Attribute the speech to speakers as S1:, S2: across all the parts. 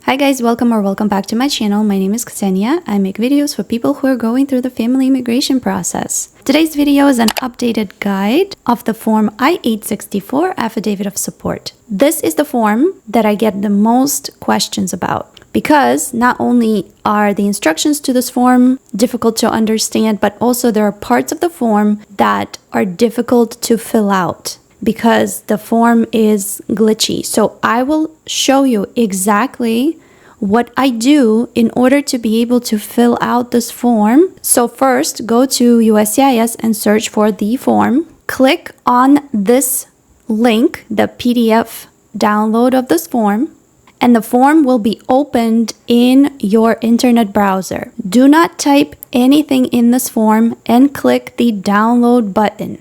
S1: Hi guys, welcome back to my channel. My name is Kseniya. I make videos for people who are going through the family immigration process. Today's video is an updated guide of the form I-864 Affidavit of Support. This is the form that I get the most questions about because not only are the instructions to this form difficult to understand, but also there are parts of the form that are difficult to fill out because the form is glitchy. So I will show you exactly what I do in order to be able to fill out this form. So first, go to USCIS and search for the form. Click on this link, the PDF download of this form, and the form will be opened in your internet browser. Do not type anything in this form and click the download button.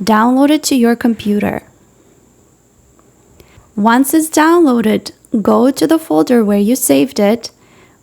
S1: Download it to your computer. Once it's downloaded, go to the folder where you saved it,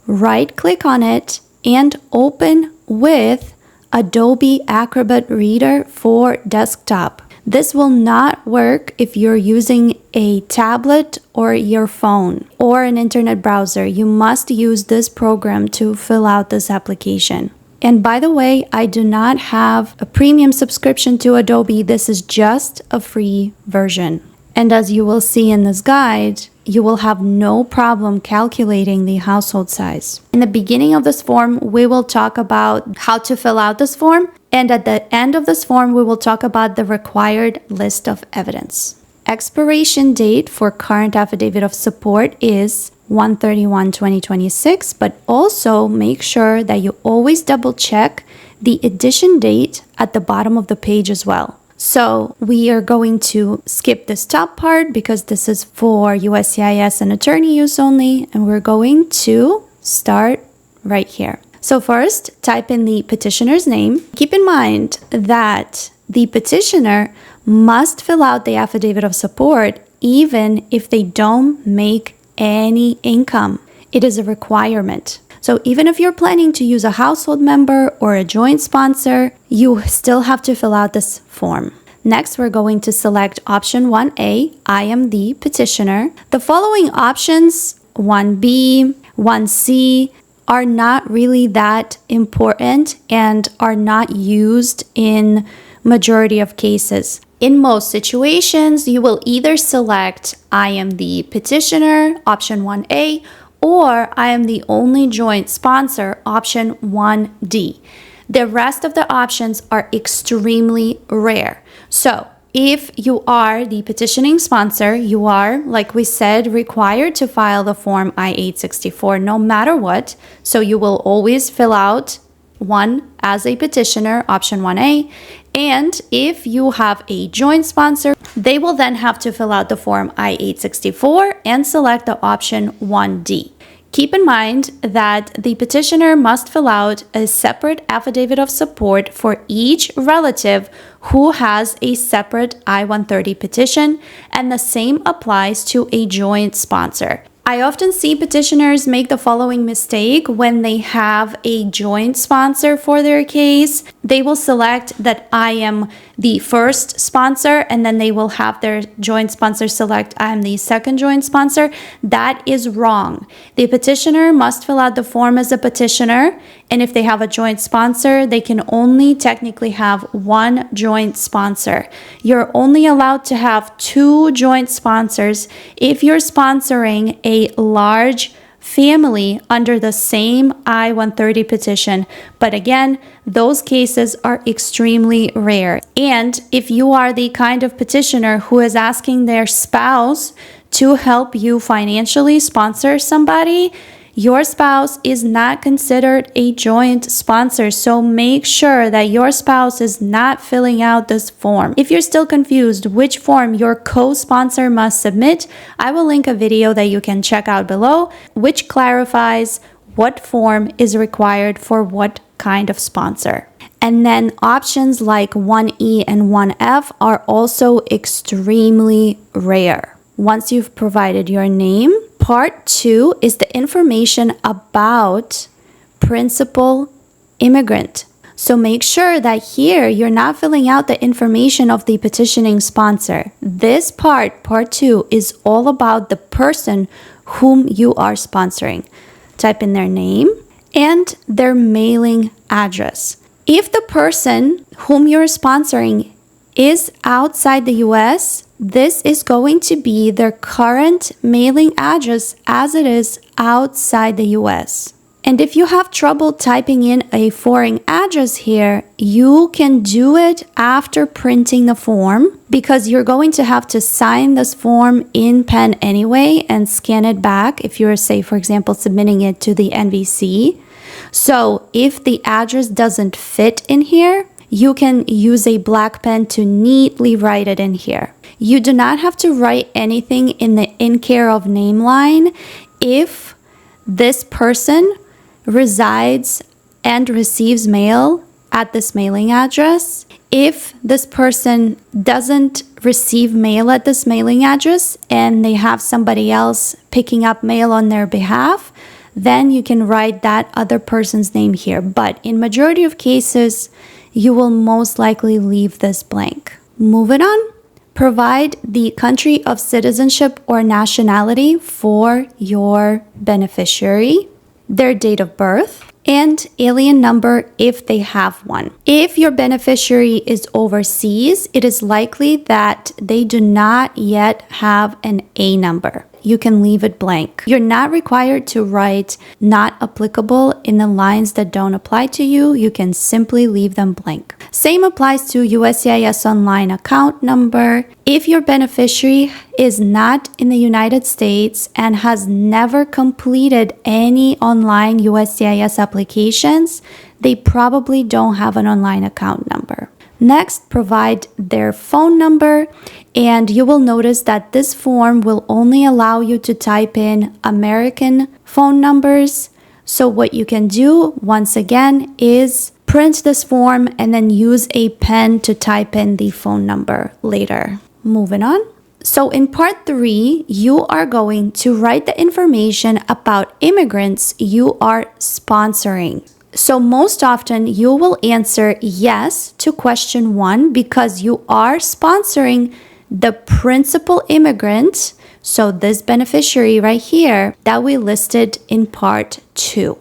S1: right-click on it, and open with Adobe Acrobat Reader for desktop. This will not work if you're using a tablet or your phone or an internet browser. You must use this program to fill out this application. And by the way, I do not have a premium subscription to Adobe. This is just a free version. And as you will see in this guide, you will have no problem calculating the household size. In the beginning of this form, we will talk about how to fill out this form. And at the end of this form, we will talk about the required list of evidence. Expiration date for current affidavit of support is 1/31/2026, but also make sure that you always double check the edition date at the bottom of the page as well. So we are going to skip this top part because this is for USCIS and attorney use only, and we're going to start right here. So first, type in the petitioner's name. Keep in mind that the petitioner must fill out the affidavit of support even if they don't make any income. It is a requirement. So even if you're planning to use a household member or a joint sponsor, you still have to fill out this form. Next, we're going to select option 1A, I am the petitioner. The following options, 1B, 1C, are not really that important and are not used in majority of cases. In most situations, you will either select I am the petitioner, option 1A, or I am the only joint sponsor, option 1D. The rest of the options are extremely rare. So if you are the petitioning sponsor, you are, like we said, required to file the form I-864 no matter what. So you will always fill out one as a petitioner, option 1A. And if you have a joint sponsor, they will then have to fill out the form I-864 and select the option 1D. Keep in mind that the petitioner must fill out a separate affidavit of support for each relative who has a separate I-130 petition, and the same applies to a joint sponsor. I often see petitioners make the following mistake when they have a joint sponsor for their case. They will select that I am the first sponsor, and then they will have their joint sponsor select I am the second joint sponsor. That is wrong. The petitioner must fill out the form as a petitioner, and if they have a joint sponsor, they can only technically have one joint sponsor. You're only allowed to have two joint sponsors if you're sponsoring a large family under the same I-130 petition. But again, those cases are extremely rare. And if you are the kind of petitioner who is asking their spouse to help you financially sponsor somebody, your spouse is not considered a joint sponsor, so make sure that your spouse is not filling out this form. If you're still confused which form your co-sponsor must submit, I will link a video that you can check out below, which clarifies what form is required for what kind of sponsor. And then options like 1E and 1F are also extremely rare. Once you've provided your name, part 2 is the information about principal immigrant. So make sure that here you're not filling out the information of the petitioning sponsor. This part 2, is all about the person whom you are sponsoring. Type in their name and their mailing address. If the person whom you're sponsoring is outside the US, this is going to be their current mailing address as it is outside the US. And if you have trouble typing in a foreign address here, you can do it after printing the form, because you're going to have to sign this form in pen anyway and scan it back if you're, say, for example, submitting it to the NVC. So if the address doesn't fit in here, you can use a black pen to neatly write it in here. You do not have to write anything in the in care of name line if this person resides and receives mail at this mailing address. If this person doesn't receive mail at this mailing address and they have somebody else picking up mail on their behalf, then you can write that other person's name here. But in majority of cases, you will most likely leave this blank. Moving on. Provide the country of citizenship or nationality for your beneficiary, their date of birth, and alien number if they have one. If your beneficiary is overseas, it is likely that they do not yet have an A number. You can leave it blank. You're not required to write not applicable in the lines that don't apply to you. You can simply leave them blank. Same applies to USCIS Online account number. If your beneficiary is not in the United States and has never completed any online USCIS applications, they probably don't have an online account number. Next, provide their phone number, and you will notice that this form will only allow you to type in American phone numbers. So what you can do, once again, is print this form and then use a pen to type in the phone number later. Moving on. So in part 3, you are going to write the information about immigrants you are sponsoring. So most often you will answer yes to question 1 because you are sponsoring the principal immigrant, so this beneficiary right here that we listed in part 2.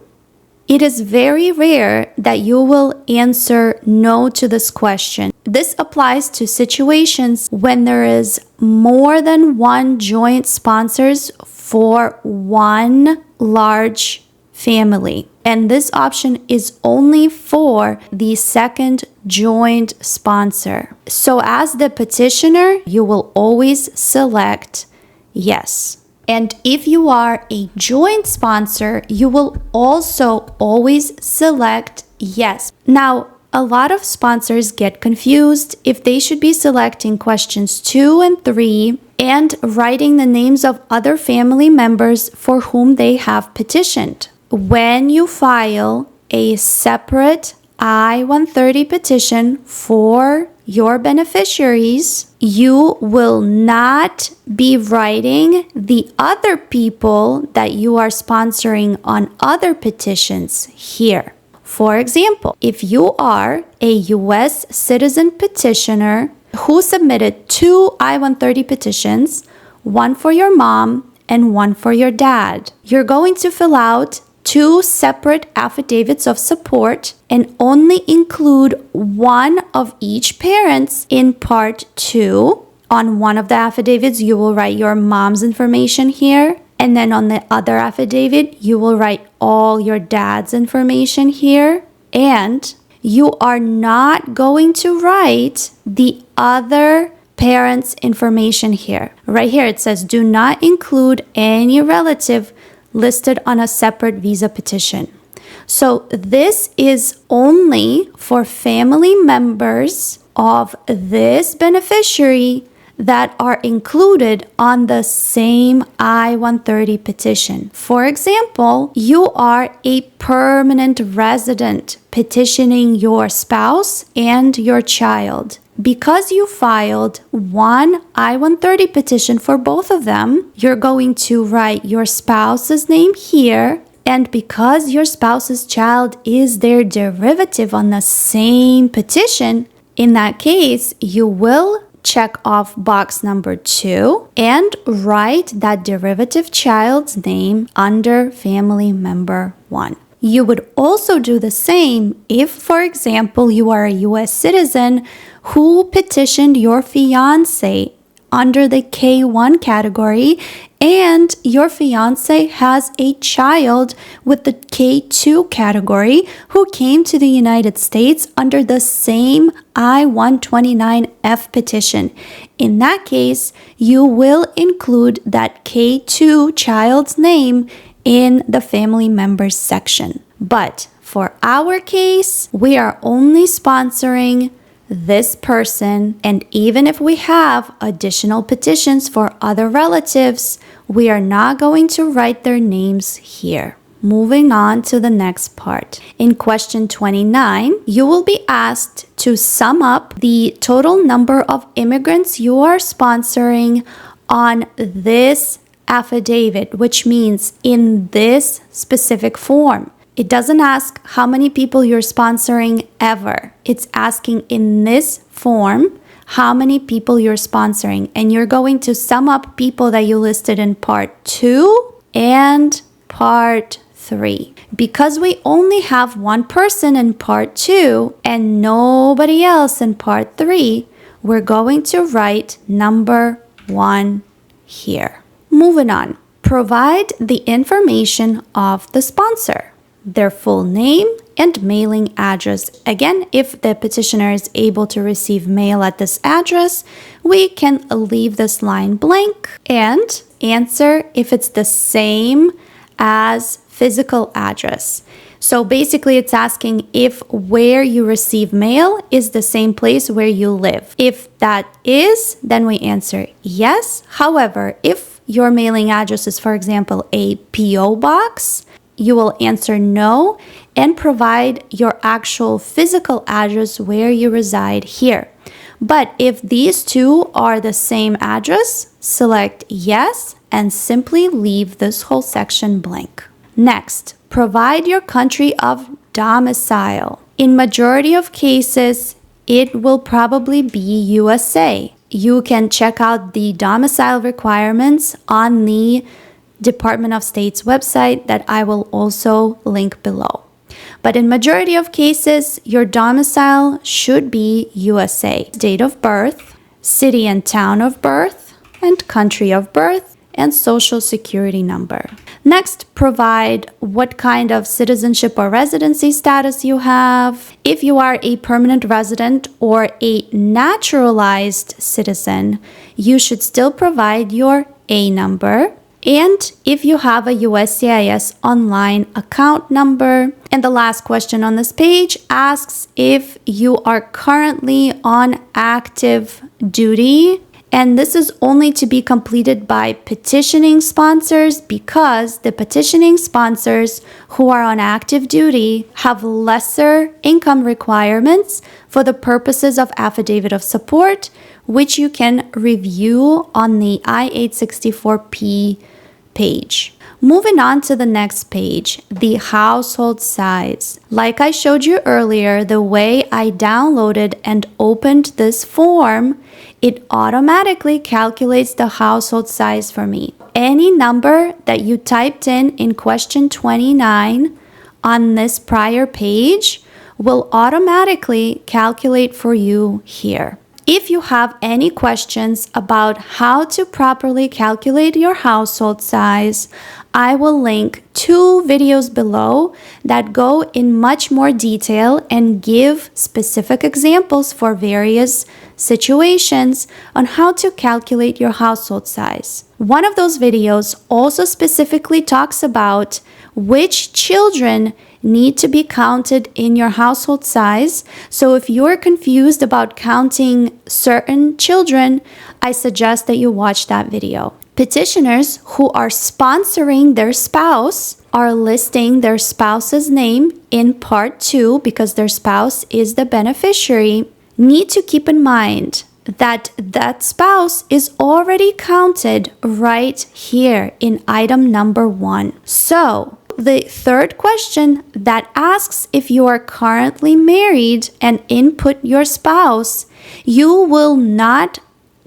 S1: It is very rare that you will answer no to this question. This applies to situations when there is more than one joint sponsors for one large family. And this option is only for the second joint sponsor. So as the petitioner, you will always select yes. And if you are a joint sponsor, you will also always select yes. Now, a lot of sponsors get confused if they should be selecting questions 2 and 3 and writing the names of other family members for whom they have petitioned. When you file a separate I-130 petition for your beneficiaries, you will not be writing the other people that you are sponsoring on other petitions here. For example, if you are a U.S. citizen petitioner who submitted 2 I-130 petitions, one for your mom and one for your dad, you're going to fill out 2 separate affidavits of support and only include one of each parent's in part 2. On one of the affidavits, you will write your mom's information here. And then on the other affidavit, you will write all your dad's information here. And you are not going to write the other parent's information here. Right here, it says, do not include any relative listed on a separate visa petition. So this is only for family members of this beneficiary that are included on the same I-130 petition. For example, you are a permanent resident petitioning your spouse and your child. Because you filed one I-130 petition for both of them, you're going to write your spouse's name here. And because your spouse's child is their derivative on the same petition, in that case, you will check off box number 2 and write that derivative child's name under family member 1. You would also do the same if, for example, you are a U.S. citizen who petitioned your fiance under the K1 category and your fiance has a child with the K2 category who came to the United States under the same I-129F petition. In that case, you will include that K2 child's name in the family members section. But for our case, we are only sponsoring this person, and even if we have additional petitions for other relatives, we are not going to write their names here. Moving on to the next part. In question 29, you will be asked to sum up the total number of immigrants you are sponsoring on this affidavit, which means in this specific form. It doesn't ask how many people you're sponsoring ever. It's asking in this form how many people you're sponsoring. And you're going to sum up people that you listed in part 2 and part 3. Because we only have one person in part 2 and nobody else in part 3, we're going to write number 1 here. Moving on. Provide the information of the sponsor, their full name and mailing address. Again, if the petitioner is able to receive mail at this address, we can leave this line blank and answer if it's the same as physical address. So basically it's asking if where you receive mail is the same place where you live. If that is, then we answer yes. However, if your mailing address is, for example, a P.O. box, you will answer no and provide your actual physical address where you reside here. But if these two are the same address, select yes and simply leave this whole section blank. Next, provide your country of domicile. In majority of cases, it will probably be USA. You can check out the domicile requirements on the Department of State's website that I will also link below. But in majority of cases, your domicile should be USA. Date of birth, city and town of birth, and country of birth, and social security number. Next, provide what kind of citizenship or residency status you have. If you are a permanent resident or a naturalized citizen, you should still provide your A number. And if you have a USCIS online account number. And the last question on this page asks if you are currently on active duty. And this is only to be completed by petitioning sponsors because the petitioning sponsors who are on active duty have lesser income requirements for the purposes of affidavit of support, which you can review on the I-864P page. Moving on to the next page, the household size. Like I showed you earlier, the way I downloaded and opened this form, it automatically calculates the household size for me. Any number that you typed in question 29 on this prior page will automatically calculate for you here. If you have any questions about how to properly calculate your household size, I will link 2 videos below that go in much more detail and give specific examples for various situations on how to calculate your household size. One of those videos also specifically talks about which children need to be counted in your household size. So if you're confused about counting certain children, I suggest that you watch that video. Petitioners who are sponsoring their spouse are listing their spouse's name in part 2 because their spouse is the beneficiary. Need to keep in mind that that spouse is already counted right here in item number 1. So the third question that asks if you are currently married and input your spouse, you will not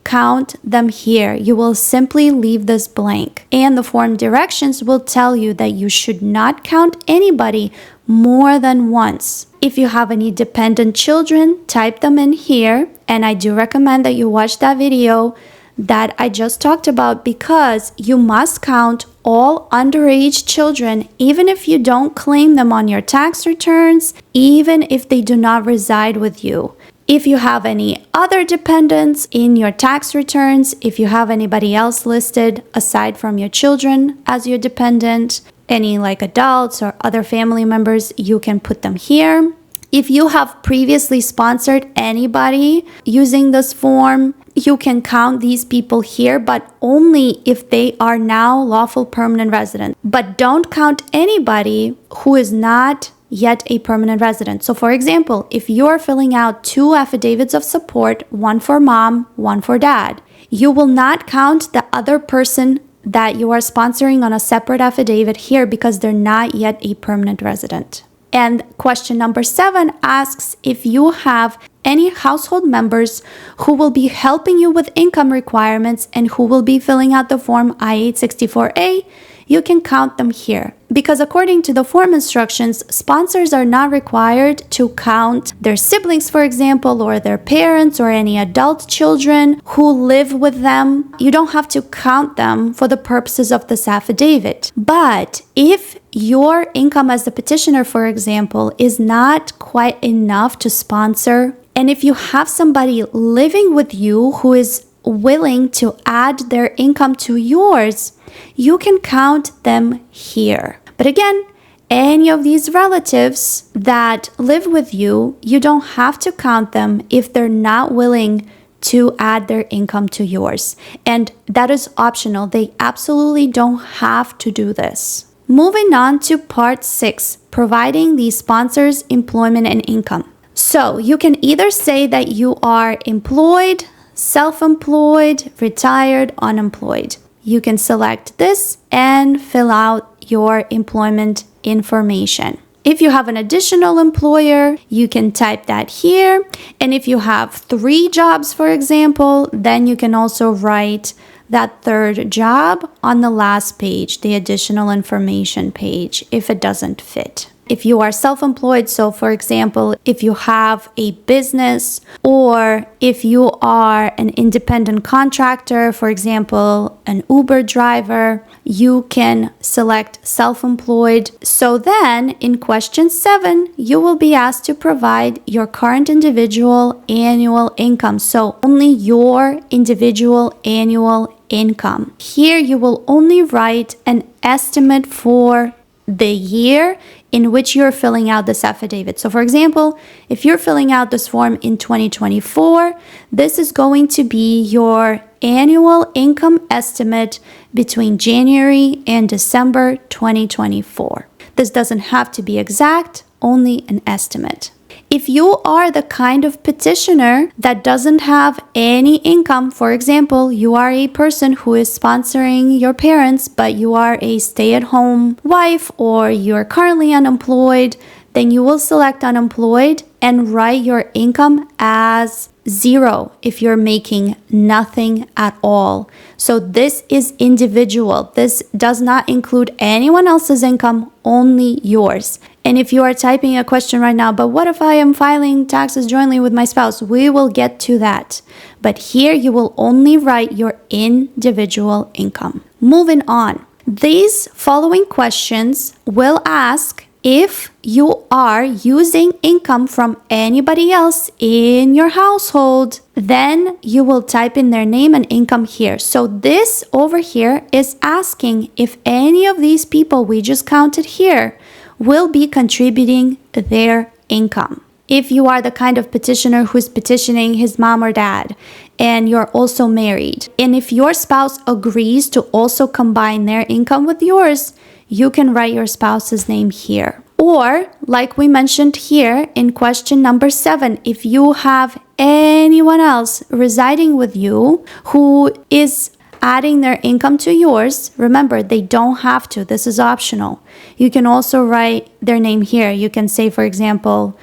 S1: count them here. You will simply leave this blank. And the form directions will tell you that you should not count anybody more than once. If you have any dependent children, type them in here. And I do recommend that you watch that video that I just talked about, because you must count all underage children, even if you don't claim them on your tax returns, even if they do not reside with you. If you have any other dependents in your tax returns, if you have anybody else listed aside from your children as your dependent, any like adults or other family members, you can put them here. If you have previously sponsored anybody using this form, you can count these people here, but only if they are now lawful permanent resident. But don't count anybody who is not yet a permanent resident. So for example, if you're filling out 2 affidavits of support, one for mom, one for dad, you will not count the other person that you are sponsoring on a separate affidavit here because they're not yet a permanent resident. And question number 7 asks if you have any household members who will be helping you with income requirements and who will be filling out the form I-864A, you can count them here. Because according to the form instructions, sponsors are not required to count their siblings, for example, or their parents or any adult children who live with them. You don't have to count them for the purposes of this affidavit. But if your income as the petitioner, for example, is not quite enough to sponsor, and if you have somebody living with you who is willing to add their income to yours, you can count them here. But again, any of these relatives that live with you, you don't have to count them if they're not willing to add their income to yours. And that is optional. They absolutely don't have to do this. Moving on to part 6, providing the sponsor's employment and income. So you can either say that you are employed, self-employed, retired, unemployed. You can select this and fill out your employment information. If you have an additional employer, you can type that here. And if you have 3 jobs, for example, then you can also write that 3rd job on the last page, the additional information page, if it doesn't fit. If you are self-employed, so for example, if you have a business or if you are an independent contractor, for example, an Uber driver, you can select self-employed. So then in question 7, you will be asked to provide your current individual annual income. So only your individual annual income. Here you will only write an estimate for the year in which you're filling out this affidavit. So for example, if you're filling out this form in 2024, this is going to be your annual income estimate between January and December 2024. This doesn't have to be exact, only an estimate. If you are the kind of petitioner that doesn't have any income, for example, you are a person who is sponsoring your parents, but you are a stay-at-home wife or you're currently unemployed, then you will select unemployed and write your income as 0 if you're making nothing at all. So this is individual. This does not include anyone else's income, only yours. And if you are typing a question right now, but what if I am filing taxes jointly with my spouse? We will get to that. But here you will only write your individual income. Moving on. These following questions will ask if you are using income from anybody else in your household, then you will type in their name and income here. So this over here is asking if any of these people we just counted here will be contributing their income. If you are the kind of petitioner who's petitioning his mom or dad, and you're also married, and if your spouse agrees to also combine their income with yours, you can write your spouse's name here. Or, like we mentioned here in question number 7, if you have anyone else residing with you who is adding their income to yours, remember, they don't have to. This is optional. You can also write their name here. You can say, for example,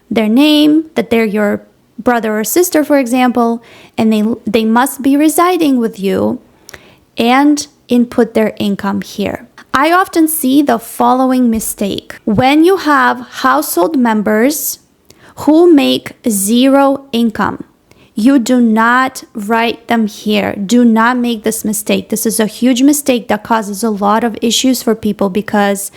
S1: their name, that they're your brother or sister, for example, and they must be residing with you, and input their income here. I often see the following mistake. When you have household members who make zero income, you do not write them here. Do not make this mistake. This is a huge mistake that causes a lot of issues for people because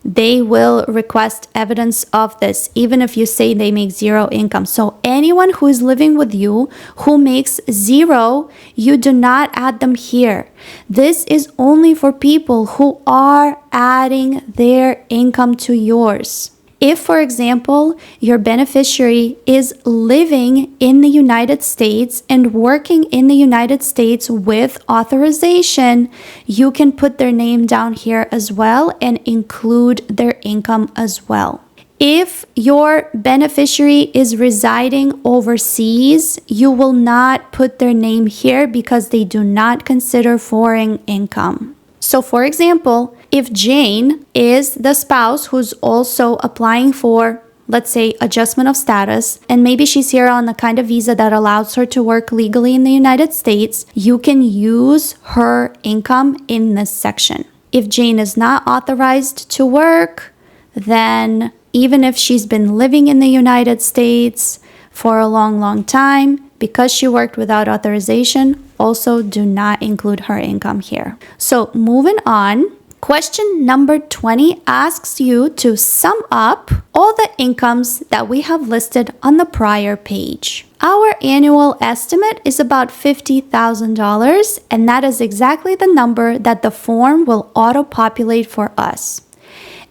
S1: they will request evidence of this, even if you say they make zero income. So anyone who is living with you who makes zero, you do not add them here. This is only for people who are adding their income to yours. If, for example, your beneficiary is living in the United States and working in the United States with authorization, you can put their name down here as well and include their income as well. If your beneficiary is residing overseas, you will not put their name here because they do not consider foreign income. So for example, if Jane is the spouse who's also applying for, let's say, adjustment of status, and maybe she's here on the kind of visa that allows her to work legally in the United States, you can use her income in this section. If Jane is not authorized to work, then even if she's been living in the United States for a long time, because she worked without authorization, also do not include her income here. So moving on, question number 20 asks you to sum up all the incomes that we have listed on the prior page. Our annual estimate is about $50,000, and that is exactly the number that the form will auto-populate for us.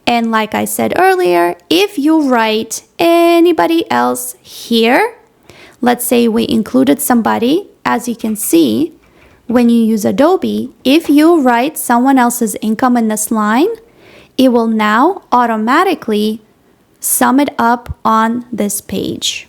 S1: And like I said earlier, if you write anybody else here, let's say we included somebody, as you can see, when you use Adobe, if you write someone else's income in this line, it will now automatically sum it up on this page.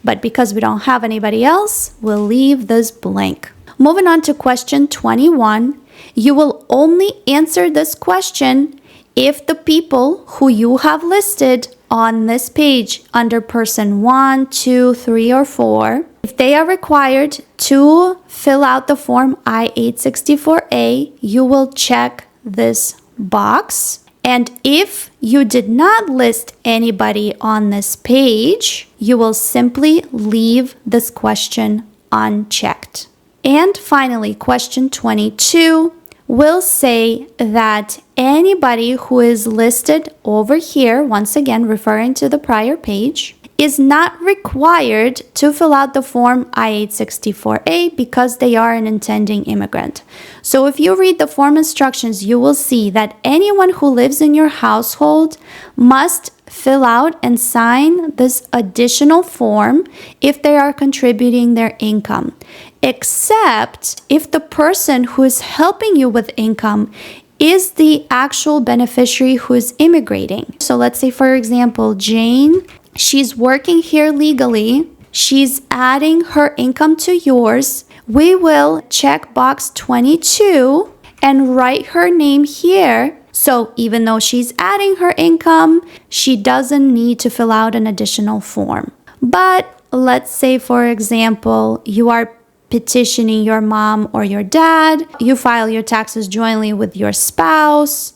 S1: But because we don't have anybody else, we'll leave this blank. Moving on to question 21, you will only answer this question if the people who you have listed on this page under person 1, 2, 3, or 4, if they are required to fill out the form I-864A, you will check this box. And if you did not list anybody on this page, you will simply leave this question unchecked. And finally, question 22 will say that anybody who is listed over here, once again referring to the prior page, is not required to fill out the form I-864A because they are an intending immigrant. So if you read the form instructions, you will see that anyone who lives in your household must fill out and sign this additional form if they are contributing their income, except if the person who is helping you with income is the actual beneficiary who is immigrating. So let's say, for example, Jane, she's working here legally. She's adding her income to yours. We will check box 22 and write her name here. So even though she's adding her income, she doesn't need to fill out an additional form. But let's say, for example, you are petitioning your mom or your dad, you file your taxes jointly with your spouse,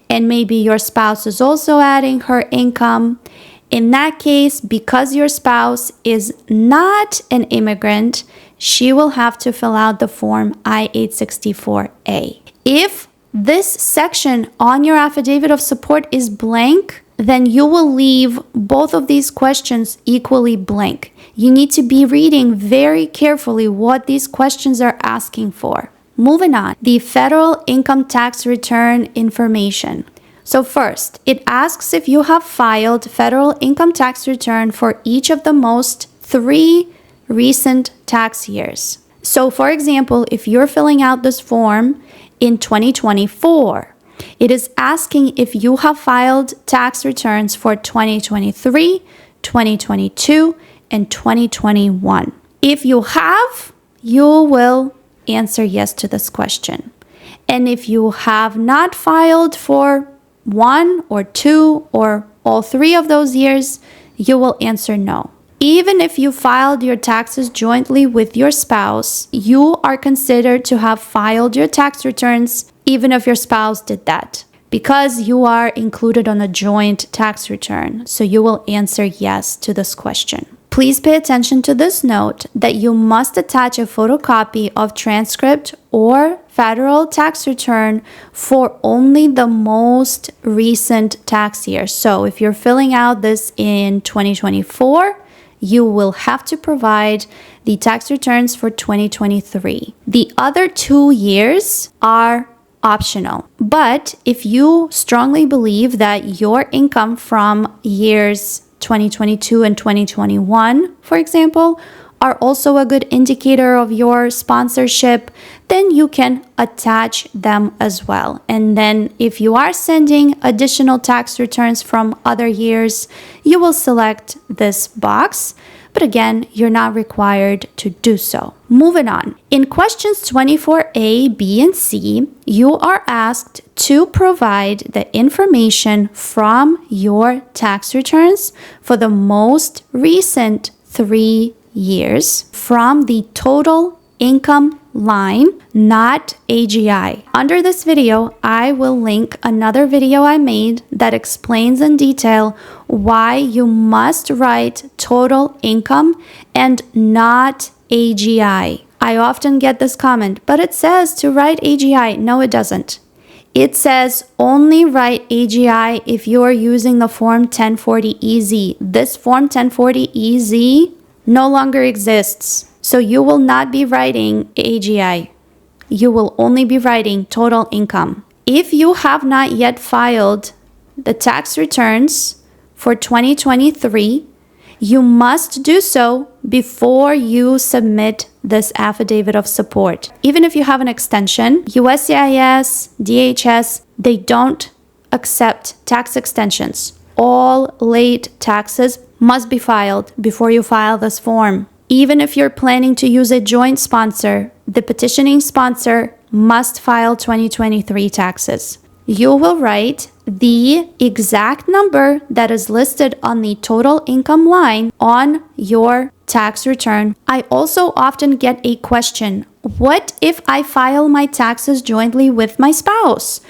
S1: and maybe your spouse is also adding her income. In that case, because your spouse is not an immigrant, she will have to fill out the form I-864A. If this section on your affidavit of support is blank, then you will leave both of these questions equally blank. You need to be reading very carefully what these questions are asking for. Moving on, the federal income tax return information. So first, it asks if you have filed federal income tax return for each of the most 3 recent tax years. So for example, if you're filling out this form in 2024, it is asking if you have filed tax returns for 2023, 2022, and 2021. If you have, you will answer yes to this question. And if you have not filed for 1 or 2 or all 3 of those years, you will answer no. Even if you filed your taxes jointly with your spouse, you are considered to have filed your tax returns even if your spouse did that, because you are included on a joint tax return. So you will answer yes to this question. Please pay attention to this note that you must attach a photocopy of transcript or federal tax return for only the most recent tax year. So if you're filling out this in 2024, you will have to provide the tax returns for 2023. The other 2 years are optional. But if you strongly believe that your income from years 2022 and 2021, for example, are also a good indicator of your sponsorship, then you can attach them as well. And then if you are sending additional tax returns from other years, you will select this box. But again, you're not required to do so. Moving on. In questions 24A, B, and C, you are asked to provide the information from your tax returns for the most recent 3 years from the total income line, not AGI. Under this video, I will link another video I made that explains in detail why you must write total income and not AGI. I often get this comment, but it says to write AGI. No, it doesn't. It says only write AGI if you are using the Form 1040EZ. This Form 1040EZ no longer exists. So you will not be writing AGI. You will only be writing total income. If you have not yet filed the tax returns for 2023, you must do so before you submit this affidavit of support. Even if you have an extension, USCIS, DHS, they don't accept tax extensions. All late taxes must be filed before you file this form. Even if you're planning to use a joint sponsor, the petitioning sponsor must file 2023 taxes. You will write the exact number that is listed on the total income line on your tax return. I also often get a question, what if I file my taxes jointly with my spouse?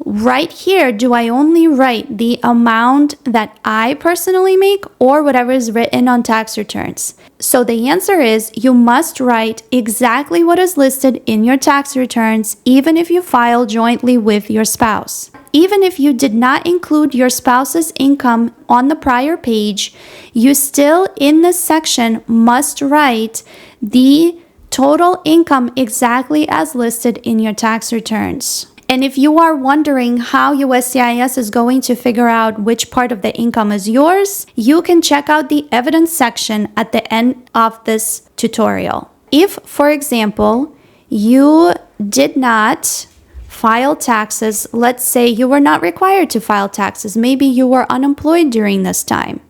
S1: Right here, do I only write the amount that I personally make or whatever is written on tax returns? So the answer is you must write exactly what is listed in your tax returns, even if you file jointly with your spouse. Even if you did not include your spouse's income on the prior page, you still in this section must write the total income exactly as listed in your tax returns. And if you are wondering how USCIS is going to figure out which part of the income is yours, you can check out the evidence section at the end of this tutorial. If, for example, you did not file taxes, let's say you were not required to file taxes, maybe you were unemployed during this time,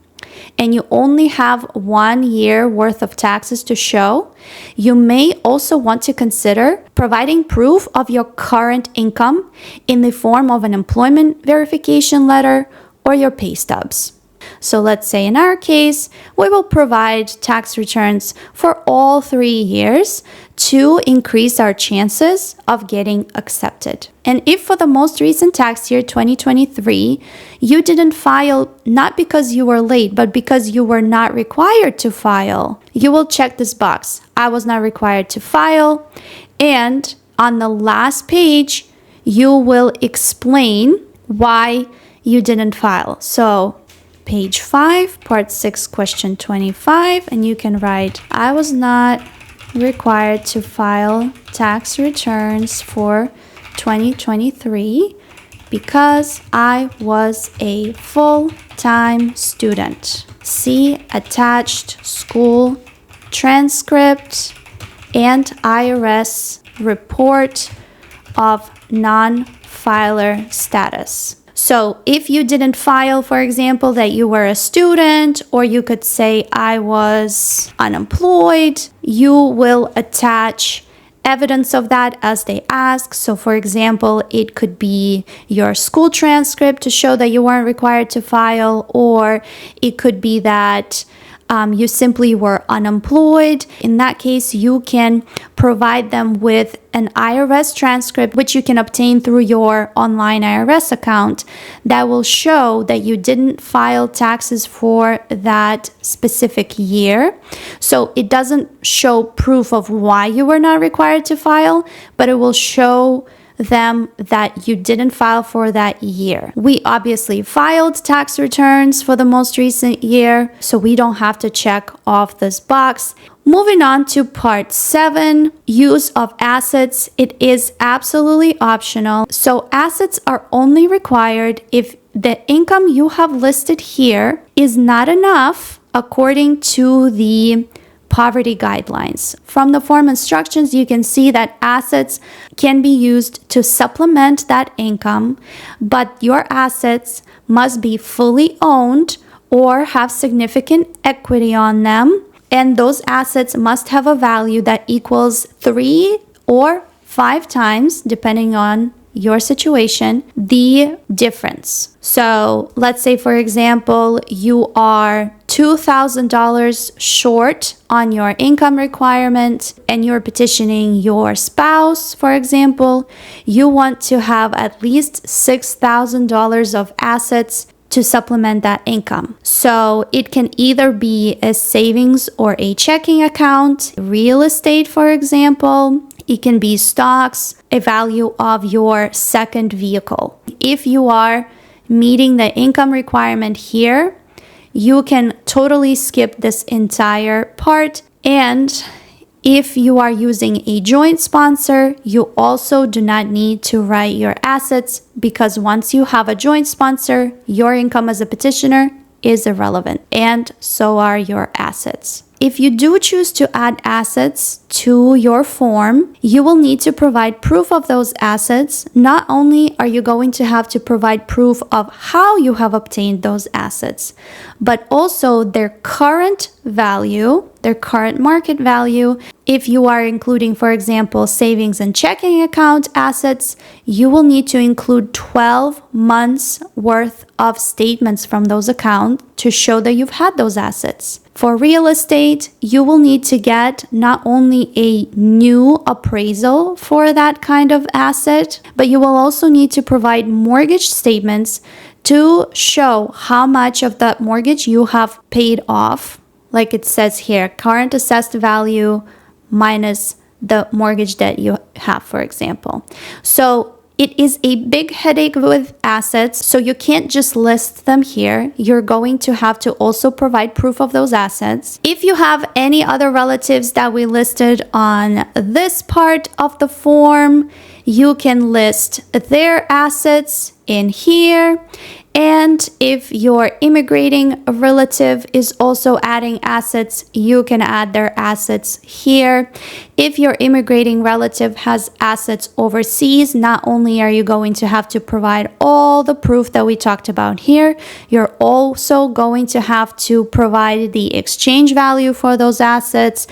S1: and you only have 1 year worth of taxes to show, you may also want to consider providing proof of your current income in the form of an employment verification letter or your pay stubs. So let's say in our case, we will provide tax returns for all 3 years to increase our chances of getting accepted. And if for the most recent tax year 2023, you didn't file not because you were late, but because you were not required to file, you will check this box. I was not required to file. And on the last page, you will explain why you didn't file. So page 5, part 6, question 25, and you can write, I was not required to file tax returns for 2023 because I was a full-time student. See attached school transcript and IRS report of non-filer status. So if you didn't file, for example, that you were a student, or you could say I was unemployed, you will attach evidence of that as they ask. So for example, it could be your school transcript to show that you weren't required to file, or it could be that you simply were unemployed. In that case, you can provide them with an IRS transcript, which you can obtain through your online IRS account, that will show that you didn't file taxes for that specific year. So it doesn't show proof of why you were not required to file, but it will show them that you didn't file for that year. We obviously filed tax returns for the most recent year, so we don't have to check off this box. Moving on to part 7, use of assets. It is absolutely optional. So assets are only required if the income you have listed here is not enough according to the poverty guidelines. From the form instructions, you can see that assets can be used to supplement that income, but your assets must be fully owned or have significant equity on them, and those assets must have a value that equals 3 or 5 times, depending on your situation, the difference. So let's say, for example, you are $2,000 short on your income requirement and you're petitioning your spouse, for example. You want to have at least $6,000 of assets to supplement that income. So it can either be a savings or a checking account, real estate, for example. It can be stocks, a value of your second vehicle. If you are meeting the income requirement here, you can totally skip this entire part. And if you are using a joint sponsor, you also do not need to write your assets, because once you have a joint sponsor, your income as a petitioner is irrelevant, and so are your assets. If you do choose to add assets to your form, you will need to provide proof of those assets. Not only are you going to have to provide proof of how you have obtained those assets, but also their current value, their current market value. If you are including, for example, savings and checking account assets, you will need to include 12 months worth of statements from those accounts to show that you've had those assets. For real estate, you will need to get not only a new appraisal for that kind of asset, but you will also need to provide mortgage statements to show how much of that mortgage you have paid off. Like it says here, current assessed value minus the mortgage debt you have, for example. So it is a big headache with assets, so you can't just list them here. You're going to have to also provide proof of those assets. If you have any other relatives that we listed on this part of the form, you can list their assets in here. And if your immigrating relative is also adding assets, you can add their assets here. If your immigrating relative has assets overseas, not only are you going to have to provide all the proof that we talked about here, you're also going to have to provide the exchange value for those assets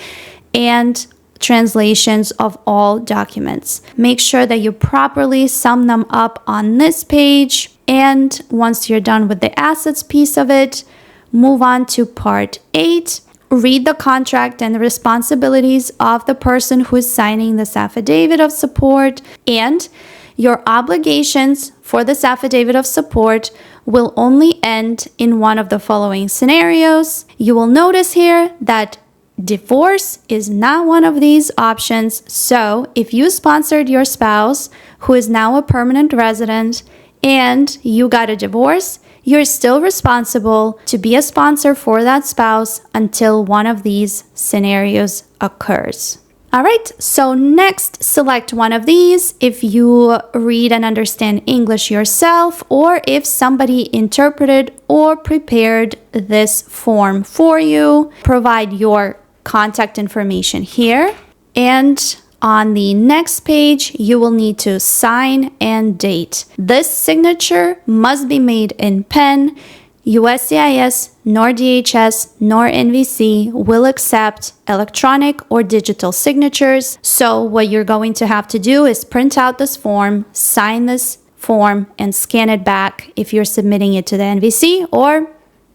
S1: and translations of all documents. Make sure that you properly sum them up on this page. And once you're done with the assets piece of it, move on to part 8. Read the contract and the responsibilities of the person who is signing this affidavit of support, and your obligations for this affidavit of support will only end in one of the following scenarios. You will notice here that divorce is not one of these options. So if you sponsored your spouse who is now a permanent resident and you got a divorce, you're still responsible to be a sponsor for that spouse until one of these scenarios occurs. All right, so next, select one of these if you read and understand English yourself, or if somebody interpreted or prepared this form for you. Provide your contact information here, and on the next page, you will need to sign and date. This signature must be made in pen. USCIS, nor DHS, nor NVC will accept electronic or digital signatures. So what you're going to have to do is print out this form, sign this form, and scan it back if you're submitting it to the NVC, or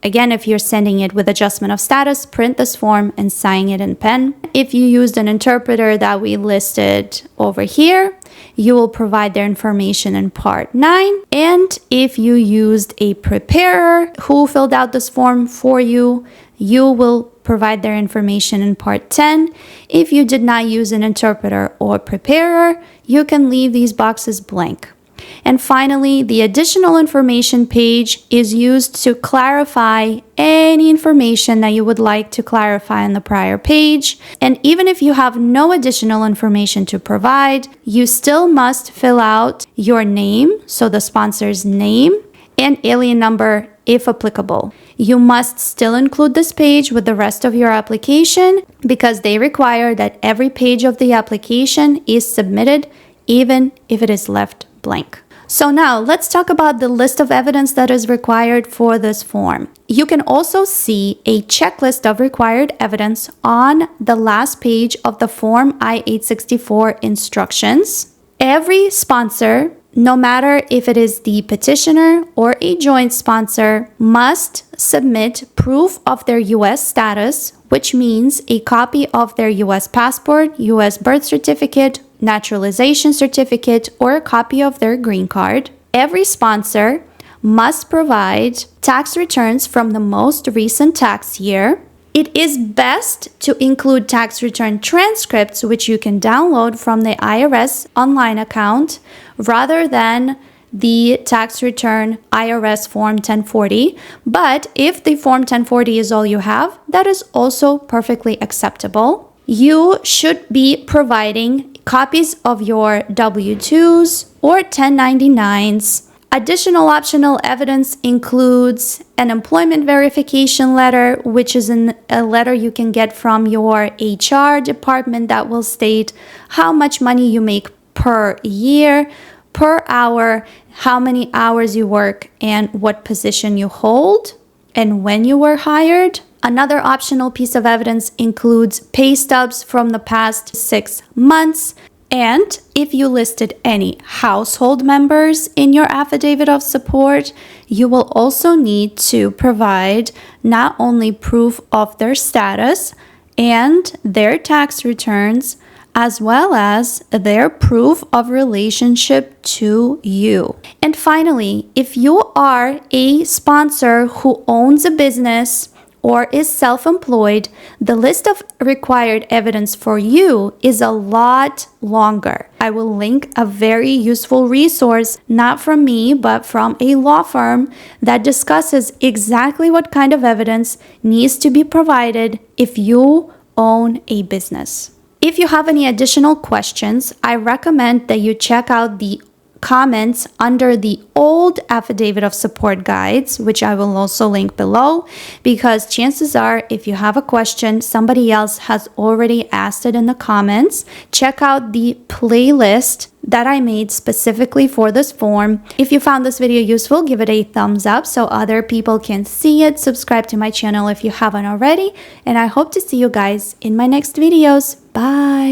S1: Again, if you're sending it with adjustment of status, print this form and sign it in pen. If you used an interpreter that we listed over here, you will provide their information in part 9. And if you used a preparer who filled out this form for you, you will provide their information in part 10. If you did not use an interpreter or preparer, you can leave these boxes blank. And finally, the additional information page is used to clarify any information that you would like to clarify on the prior page. And even if you have no additional information to provide, you still must fill out your name, so the sponsor's name, and alien number if applicable. You must still include this page with the rest of your application because they require that every page of the application is submitted, even if it is left blank. So now let's talk about the list of evidence that is required for this form. You can also see a checklist of required evidence on the last page of the Form I-864 instructions. Every sponsor, no matter if it is the petitioner or a joint sponsor, must submit proof of their U.S. status, which means a copy of their U.S. passport, U.S. birth certificate, naturalization certificate, or a copy of their green card. Every sponsor must provide tax returns from the most recent tax year. It is best to include tax return transcripts, which you can download from the IRS online account, rather than the tax return IRS Form 1040. But if the Form 1040 is all you have, that is also perfectly acceptable. You should be providing copies of your W-2s or 1099s. Additional optional evidence includes an employment verification letter, which is a letter you can get from your HR department that will state how much money you make per year, per hour, how many hours you work, and what position you hold, and when you were hired. Another optional piece of evidence includes pay stubs from the past 6 months. And if you listed any household members in your affidavit of support, you will also need to provide not only proof of their status and their tax returns, as well as their proof of relationship to you. And finally, if you are a sponsor who owns a business or is self-employed, the list of required evidence for you is a lot longer. I will link a very useful resource, not from me, but from a law firm that discusses exactly what kind of evidence needs to be provided if you own a business. If you have any additional questions, I recommend that you check out the comments under the old affidavit of support guides, which I will also link below, because chances are if you have a question, somebody else has already asked it in the comments. Check out the playlist that I made specifically for this form. If you found this video useful, give it a thumbs up so other people can see it. Subscribe to my channel if you haven't already, and I hope to see you guys in my next videos. Bye!